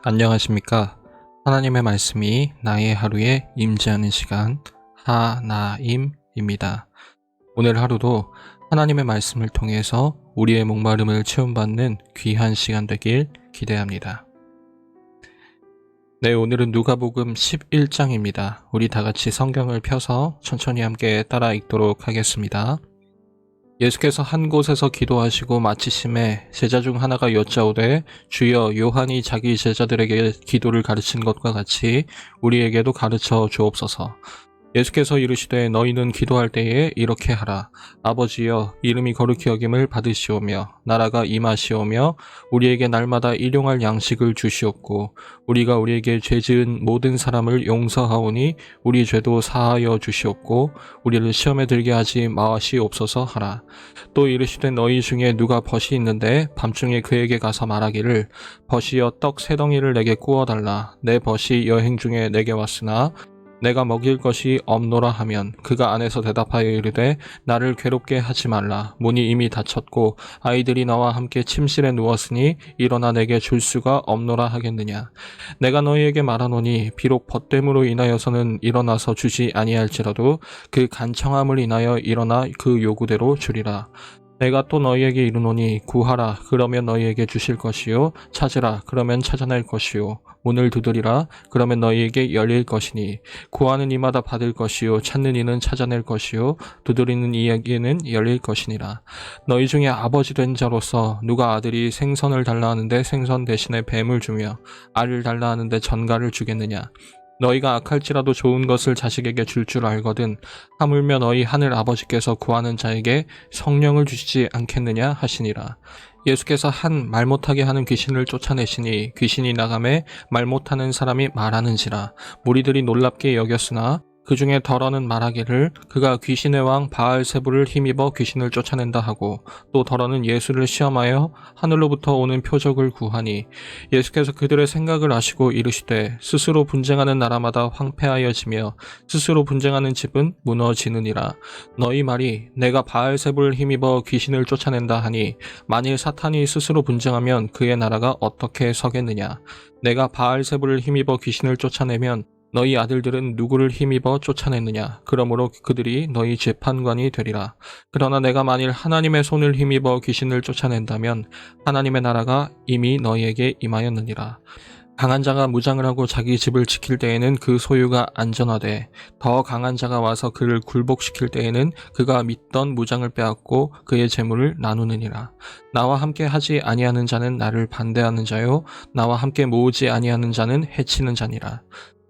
안녕하십니까. 하나님의 말씀이 나의 하루에 임재하는 시간 하나임입니다. 오늘 하루도 하나님의 말씀을 통해서 우리의 목마름을 채움받는 귀한 시간 되길 기대합니다. 네, 오늘은 누가복음 11장입니다. 우리 다같이 성경을 펴서 천천히 함께 따라 읽도록 하겠습니다. 예수께서 한 곳에서 기도하시고 마치심에 제자 중 하나가 여짜오되 주여, 요한이 자기 제자들에게 기도를 가르친 것과 같이 우리에게도 가르쳐 주옵소서. 예수께서 이르시되 너희는 기도할 때에 이렇게 하라. 아버지여, 이름이 거룩히 여김을 받으시오며 나라가 임하시오며 우리에게 날마다 일용할 양식을 주시옵고 우리가 우리에게 죄 지은 모든 사람을 용서하오니 우리 죄도 사하여 주시옵고 우리를 시험에 들게 하지 마시옵소서 하라. 또 이르시되 너희 중에 누가 벗이 있는데 밤중에 그에게 가서 말하기를 벗이여, 떡 세 덩이를 내게 구워달라. 내 벗이 여행 중에 내게 왔으나 내가 먹일 것이 없노라 하면 그가 안에서 대답하여 이르되 나를 괴롭게 하지 말라. 문이 이미 닫혔고 아이들이 나와 함께 침실에 누웠으니 일어나 내게 줄 수가 없노라 하겠느냐. 내가 너희에게 말하노니 비록 벗됨으로 인하여서는 일어나서 주지 아니할지라도 그 간청함을 인하여 일어나 그 요구대로 주리라. 내가 또 너희에게 이르노니 구하라, 그러면 너희에게 주실 것이요 찾으라, 그러면 찾아낼 것이요 문을 두드리라, 그러면 너희에게 열릴 것이니 구하는 이마다 받을 것이요 찾는 이는 찾아낼 것이요 두드리는 이에게는 열릴 것이니라. 너희 중에 아버지 된 자로서 누가 아들이 생선을 달라 하는데 생선 대신에 뱀을 주며 알을 달라 하는데 전갈을 주겠느냐. 너희가 악할지라도 좋은 것을 자식에게 줄 줄 알거든 하물며 너희 하늘 아버지께서 구하는 자에게 성령을 주시지 않겠느냐 하시니라. 예수께서 한 말 못하게 하는 귀신을 쫓아내시니 귀신이 나가매 말 못하는 사람이 말하는지라. 무리들이 놀랍게 여겼으나 그 중에 덜어는 말하기를 그가 귀신의 왕 바알세불을 힘입어 귀신을 쫓아낸다 하고 또 덜어는 예수를 시험하여 하늘로부터 오는 표적을 구하니 예수께서 그들의 생각을 아시고 이르시되 스스로 분쟁하는 나라마다 황폐하여지며 스스로 분쟁하는 집은 무너지느니라. 너희 말이 내가 바알세불을 힘입어 귀신을 쫓아낸다 하니 만일 사탄이 스스로 분쟁하면 그의 나라가 어떻게 서겠느냐. 내가 바알세불을 힘입어 귀신을 쫓아내면 너희 아들들은 누구를 힘입어 쫓아냈느냐. 그러므로 그들이 너희 재판관이 되리라. 그러나 내가 만일 하나님의 손을 힘입어 귀신을 쫓아낸다면 하나님의 나라가 이미 너희에게 임하였느니라. 강한 자가 무장을 하고 자기 집을 지킬 때에는 그 소유가 안전하되 더 강한 자가 와서 그를 굴복시킬 때에는 그가 믿던 무장을 빼앗고 그의 재물을 나누느니라. 나와 함께 하지 아니하는 자는 나를 반대하는 자요 나와 함께 모으지 아니하는 자는 해치는 자니라.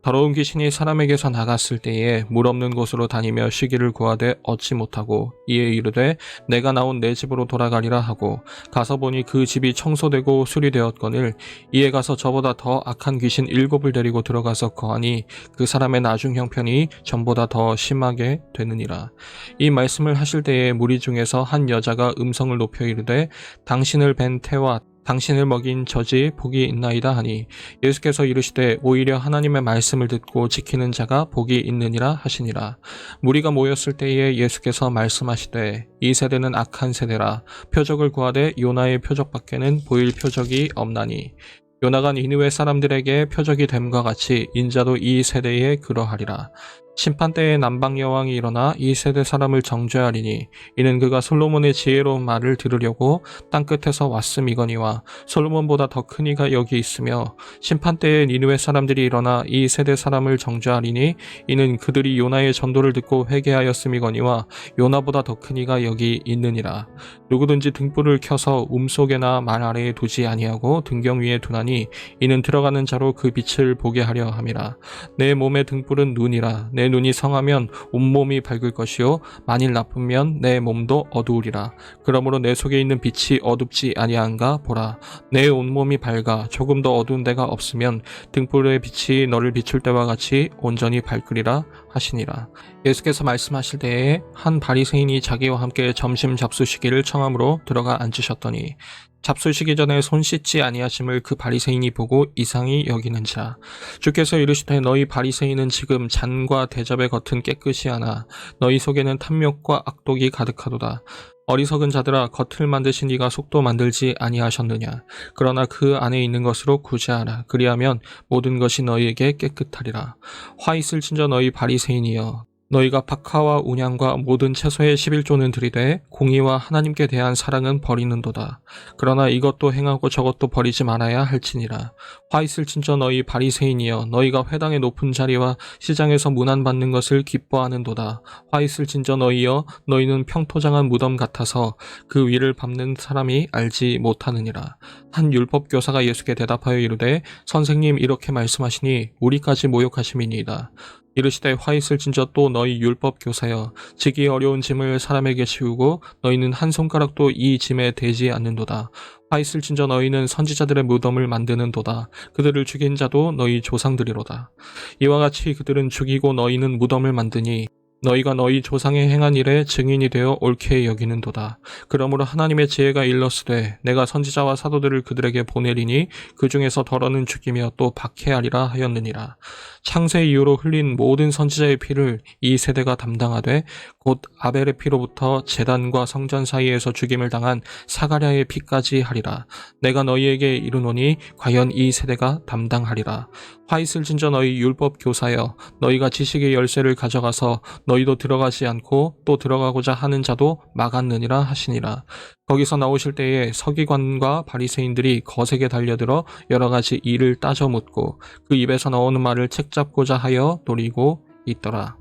더러운 귀신이 사람에게서 나갔을 때에 물 없는 곳으로 다니며 쉬기를 구하되 얻지 못하고 이에 이르되 내가 나온 내 집으로 돌아가리라 하고 가서 보니 그 집이 청소되고 수리되었거늘 이에 가서 저보다 더 악한 귀신 7을 데리고 들어가서 거하니 그 사람의 나중 형편이 전보다 더 심하게 되느니라. 이 말씀을 하실 때에 무리 중에서 한 여자가 음성을 높여 이르되 당신을 뵌 태와 당신을 먹인 저지 복이 있나이다 하니 예수께서 이르시되 오히려 하나님의 말씀을 듣고 지키는 자가 복이 있느니라 하시니라. 무리가 모였을 때에 예수께서 말씀하시되 이 세대는 악한 세대라. 표적을 구하되 요나의 표적밖에는 보일 표적이 없나니 요나가 니느웨 사람들에게 표적이 됨과 같이 인자도 이 세대에 그러하리라. 심판때에 남방 여왕이 일어나 이 세대 사람을 정죄하리니 이는 그가 솔로몬의 지혜로운 말을 들으려고 땅끝에서 왔음이거니와 솔로몬보다 더 큰 이가 여기 있으며 심판때에 니느웨 사람들이 일어나 이 세대 사람을 정죄하리니 이는 그들이 요나의 전도를 듣고 회개하였음이거니와 요나보다 더 큰 이가 여기 있느니라. 누구든지 등불을 켜서 속에나 말 아래에 두지 아니하고 등경 위에 두나니 이는 들어가는 자로 그 빛을 보게 하려 함이라. 내 몸의 등불은 눈이라. 내 눈이 성하면 온몸이 밝을 것이요 만일 나쁘면 내 몸도 어두우리라. 그러므로 내 속에 있는 빛이 어둡지 아니한가 보라. 내 온몸이 밝아 조금 더 어두운 데가 없으면 등불의 빛이 너를 비출 때와 같이 온전히 밝으리라 하시니라. 예수께서 말씀하실 때에 한 바리새인이 자기와 함께 점심 잡수시기를 청함으로 들어가 앉으셨더니 잡수시기 전에 손 씻지 아니하심을 그 바리새인이 보고 이상히 여기는지라. 주께서 이르시되 너희 바리새인은 지금 잔과 대접의 겉은 깨끗이 하나 너희 속에는 탐욕과 악독이 가득하도다. 어리석은 자들아, 겉을 만드신 이가 속도 만들지 아니하셨느냐. 그러나 그 안에 있는 것으로 구제하라. 그리하면 모든 것이 너희에게 깨끗하리라. 화 있을진저 너희 바리새인이여, 너희가 박하와 운양과 모든 채소의 11조는 들이되 공의와 하나님께 대한 사랑은 버리는도다. 그러나 이것도 행하고 저것도 버리지 말아야 할지니라. 화 있을진저 너희 바리새인이여, 너희가 회당의 높은 자리와 시장에서 문안받는 것을 기뻐하는도다. 화 있을진저 너희여, 너희는 평토장한 무덤 같아서 그 위를 밟는 사람이 알지 못하느니라. 한 율법교사가 예수께 대답하여 이르되 선생님, 이렇게 말씀하시니 우리까지 모욕하심이니이다. 이르시되 화 있을진저 또 너희 율법 교사여, 지기 어려운 짐을 사람에게 치우고 너희는 한 손가락도 이 짐에 대지 않는도다. 화 있을진저 너희는 선지자들의 무덤을 만드는도다. 그들을 죽인 자도 너희 조상들이로다. 이와 같이 그들은 죽이고 너희는 무덤을 만드니 너희가 너희 조상의 행한 일에 증인이 되어 옳게 여기는도다. 그러므로 하나님의 지혜가 일렀으되 내가 선지자와 사도들을 그들에게 보내리니 그 중에서 덜어는 죽이며 또 박해하리라 하였느니라. 창세 이후로 흘린 모든 선지자의 피를 이 세대가 담당하되 곧 아벨의 피로부터 제단과 성전 사이에서 죽임을 당한 사가랴의 피까지 하리라. 내가 너희에게 이르노니 과연 이 세대가 담당하리라. 화 있을진저 너희 율법 교사여, 너희가 지식의 열쇠를 가져가서 너희도 들어가지 않고 또 들어가고자 하는 자도 막았느니라 하시니라. 거기서 나오실 때에 서기관과 바리새인들이 거세게 달려들어 여러 가지 일을 따져 묻고 그 입에서 나오는 말을 책잡고자 하여 노리고 있더라.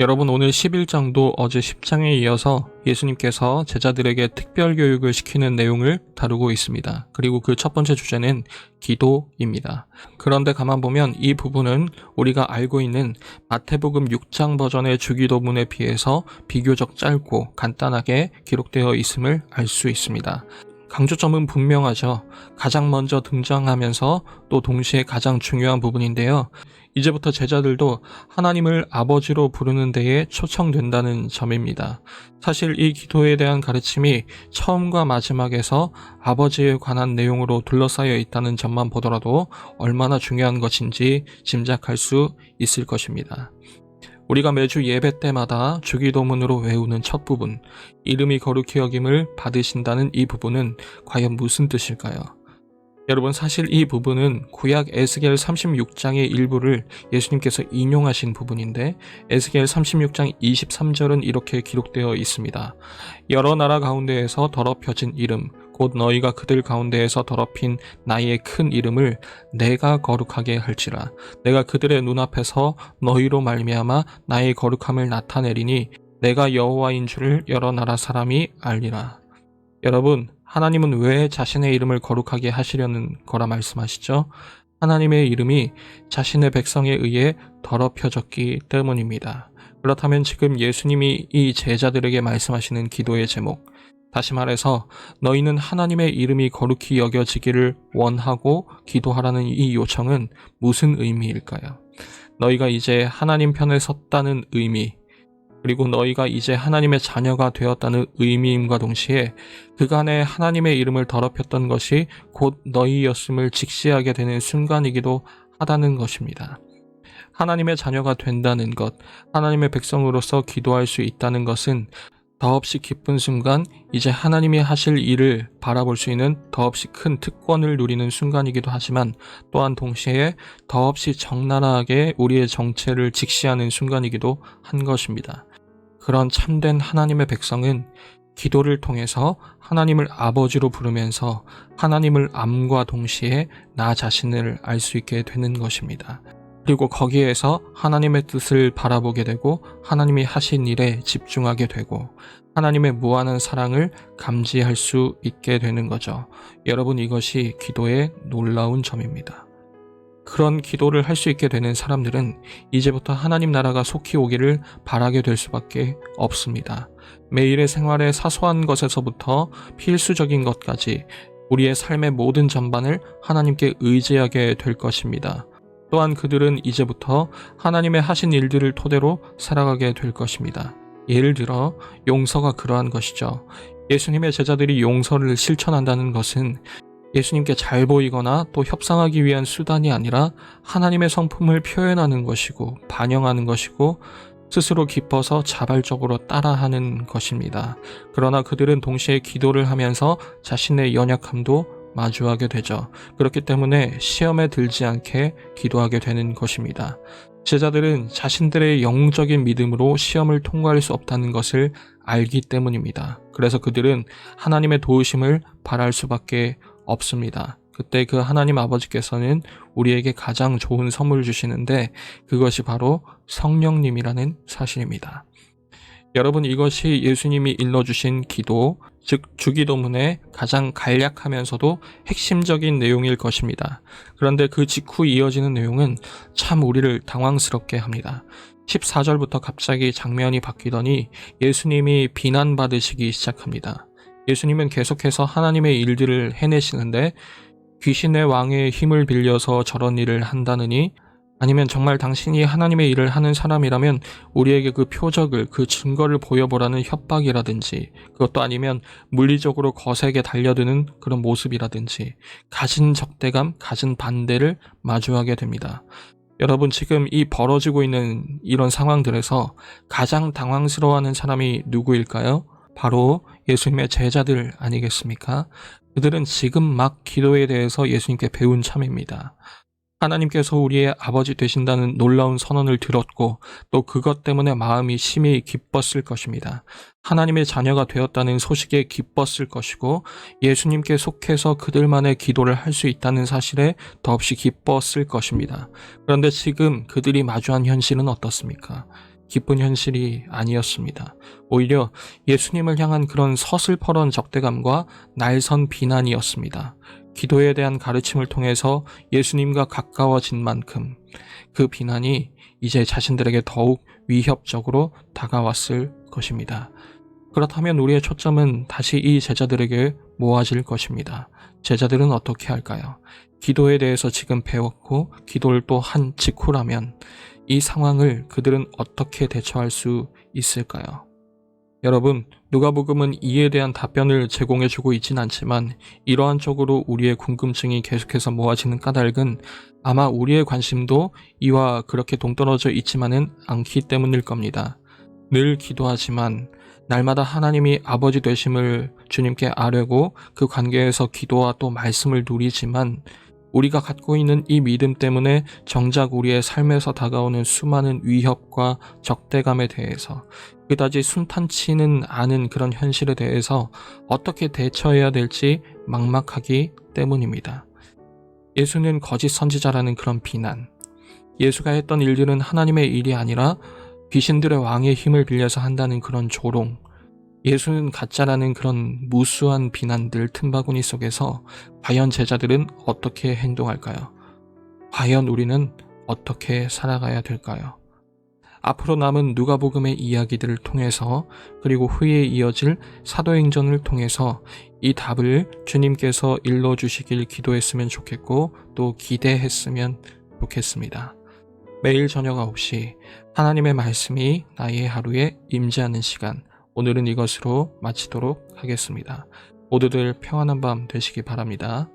여러분, 오늘 11장도 어제 10장에 이어서 예수님께서 제자들에게 특별 교육을 시키는 내용을 다루고 있습니다. 그리고 그 첫 번째 주제는 기도입니다. 그런데 가만 보면 이 부분은 우리가 알고 있는 마태복음 6장 버전의 주기도문에 비해서 비교적 짧고 간단하게 기록되어 있음을 알 수 있습니다. 강조점은 분명하죠. 가장 먼저 등장하면서 또 동시에 가장 중요한 부분인데요. 이제부터 제자들도 하나님을 아버지로 부르는 데에 초청된다는 점입니다. 사실 이 기도에 대한 가르침이 처음과 마지막에서 아버지에 관한 내용으로 둘러싸여 있다는 점만 보더라도 얼마나 중요한 것인지 짐작할 수 있을 것입니다. 우리가 매주 예배 때마다 주기도문으로 외우는 첫 부분, 이름이 거룩히 여김을 받으신다는 이 부분은 과연 무슨 뜻일까요? 여러분, 사실 이 부분은 구약 에스겔 36장의 일부를 예수님께서 인용하신 부분인데 에스겔 36장 23절은 이렇게 기록되어 있습니다. 여러 나라 가운데에서 더럽혀진 이름, 곧 너희가 그들 가운데에서 더럽힌 나의 큰 이름을 내가 거룩하게 할지라. 내가 그들의 눈앞에서 너희로 말미암아 나의 거룩함을 나타내리니 내가 여호와인 줄을 여러 나라 사람이 알리라. 여러분, 하나님은 왜 자신의 이름을 거룩하게 하시려는 거라 말씀하시죠? 하나님의 이름이 자신의 백성에 의해 더럽혀졌기 때문입니다. 그렇다면 지금 예수님이 이 제자들에게 말씀하시는 기도의 제목, 다시 말해서 너희는 하나님의 이름이 거룩히 여겨지기를 원하고 기도하라는 이 요청은 무슨 의미일까요? 너희가 이제 하나님 편에 섰다는 의미, 그리고 너희가 이제 하나님의 자녀가 되었다는 의미임과 동시에 그간에 하나님의 이름을 더럽혔던 것이 곧 너희였음을 직시하게 되는 순간이기도 하다는 것입니다. 하나님의 자녀가 된다는 것, 하나님의 백성으로서 기도할 수 있다는 것은 더없이 기쁜 순간, 이제 하나님이 하실 일을 바라볼 수 있는 더없이 큰 특권을 누리는 순간이기도 하지만 또한 동시에 더없이 적나라하게 우리의 정체를 직시하는 순간이기도 한 것입니다. 그런 참된 하나님의 백성은 기도를 통해서 하나님을 아버지로 부르면서 하나님을 암과 동시에 나 자신을 알 수 있게 되는 것입니다. 그리고 거기에서 하나님의 뜻을 바라보게 되고 하나님이 하신 일에 집중하게 되고 하나님의 무한한 사랑을 감지할 수 있게 되는 거죠. 여러분, 이것이 기도의 놀라운 점입니다. 그런 기도를 할 수 있게 되는 사람들은 이제부터 하나님 나라가 속히 오기를 바라게 될 수밖에 없습니다. 매일의 생활의 사소한 것에서부터 필수적인 것까지 우리의 삶의 모든 전반을 하나님께 의지하게 될 것입니다. 또한 그들은 이제부터 하나님의 하신 일들을 토대로 살아가게 될 것입니다. 예를 들어 용서가 그러한 것이죠. 예수님의 제자들이 용서를 실천한다는 것은 예수님께 잘 보이거나 또 협상하기 위한 수단이 아니라 하나님의 성품을 표현하는 것이고 반영하는 것이고 스스로 기뻐서 자발적으로 따라하는 것입니다. 그러나 그들은 동시에 기도를 하면서 자신의 연약함도 마주하게 되죠. 그렇기 때문에 시험에 들지 않게 기도하게 되는 것입니다. 제자들은 자신들의 영적인 믿음으로 시험을 통과할 수 없다는 것을 알기 때문입니다. 그래서 그들은 하나님의 도우심을 바랄 수밖에 없습니다. 그때 그 하나님 아버지께서는 우리에게 가장 좋은 선물을 주시는데 그것이 바로 성령님이라는 사실입니다. 여러분, 이것이 예수님이 일러주신 기도, 즉 주기도문의 가장 간략하면서도 핵심적인 내용일 것입니다. 그런데 그 직후 이어지는 내용은 참 우리를 당황스럽게 합니다. 14절부터 갑자기 장면이 바뀌더니 예수님이 비난받으시기 시작합니다. 예수님은 계속해서 하나님의 일들을 해내시는데 귀신의 왕의 힘을 빌려서 저런 일을 한다느니, 아니면 정말 당신이 하나님의 일을 하는 사람이라면 우리에게 그 표적을, 그 증거를 보여보라는 협박이라든지, 그것도 아니면 물리적으로 거세게 달려드는 그런 모습이라든지, 가진 적대감, 가진 반대를 마주하게 됩니다. 여러분, 지금 이 벌어지고 있는 이런 상황들에서 가장 당황스러워하는 사람이 누구일까요? 바로 예수님의 제자들 아니겠습니까? 그들은 지금 막 기도에 대해서 예수님께 배운 참입니다. 하나님께서 우리의 아버지 되신다는 놀라운 선언을 들었고 또 그것 때문에 마음이 심히 기뻤을 것입니다. 하나님의 자녀가 되었다는 소식에 기뻤을 것이고 예수님께 속해서 그들만의 기도를 할 수 있다는 사실에 더없이 기뻤을 것입니다. 그런데 지금 그들이 마주한 현실은 어떻습니까? 기쁜 현실이 아니었습니다. 오히려 예수님을 향한 그런 서슬퍼런 적대감과 날선 비난이었습니다. 기도에 대한 가르침을 통해서 예수님과 가까워진 만큼 그 비난이 이제 자신들에게 더욱 위협적으로 다가왔을 것입니다. 그렇다면 우리의 초점은 다시 이 제자들에게 모아질 것입니다. 제자들은 어떻게 할까요? 기도에 대해서 지금 배웠고 기도를 또 한 직후라면 이 상황을 그들은 어떻게 대처할 수 있을까요? 여러분, 누가복음은 이에 대한 답변을 제공해주고 있진 않지만 이러한 쪽으로 우리의 궁금증이 계속해서 모아지는 까닭은 아마 우리의 관심도 이와 그렇게 동떨어져 있지만은 않기 때문일 겁니다. 늘 기도하지만 날마다 하나님이 아버지 되심을 주님께 아뢰고 그 관계에서 기도와 또 말씀을 누리지만 우리가 갖고 있는 이 믿음 때문에 정작 우리의 삶에서 다가오는 수많은 위협과 적대감에 대해서 그다지 순탄치는 않은 그런 현실에 대해서 어떻게 대처해야 될지 막막하기 때문입니다. 예수는 거짓 선지자라는 그런 비난, 예수가 했던 일들은 하나님의 일이 아니라 귀신들의 왕의 힘을 빌려서 한다는 그런 조롱, 예수는 가짜라는 그런 무수한 비난들 틈바구니 속에서 과연 제자들은 어떻게 행동할까요? 과연 우리는 어떻게 살아가야 될까요? 앞으로 남은 누가복음의 이야기들을 통해서 그리고 후에 이어질 사도행전을 통해서 이 답을 주님께서 일러주시길 기도했으면 좋겠고 또 기대했으면 좋겠습니다. 매일 저녁 9시 하나님의 말씀이 나의 하루에 임재하는 시간, 오늘은 이것으로 마치도록 하겠습니다. 모두들 평안한 밤 되시기 바랍니다.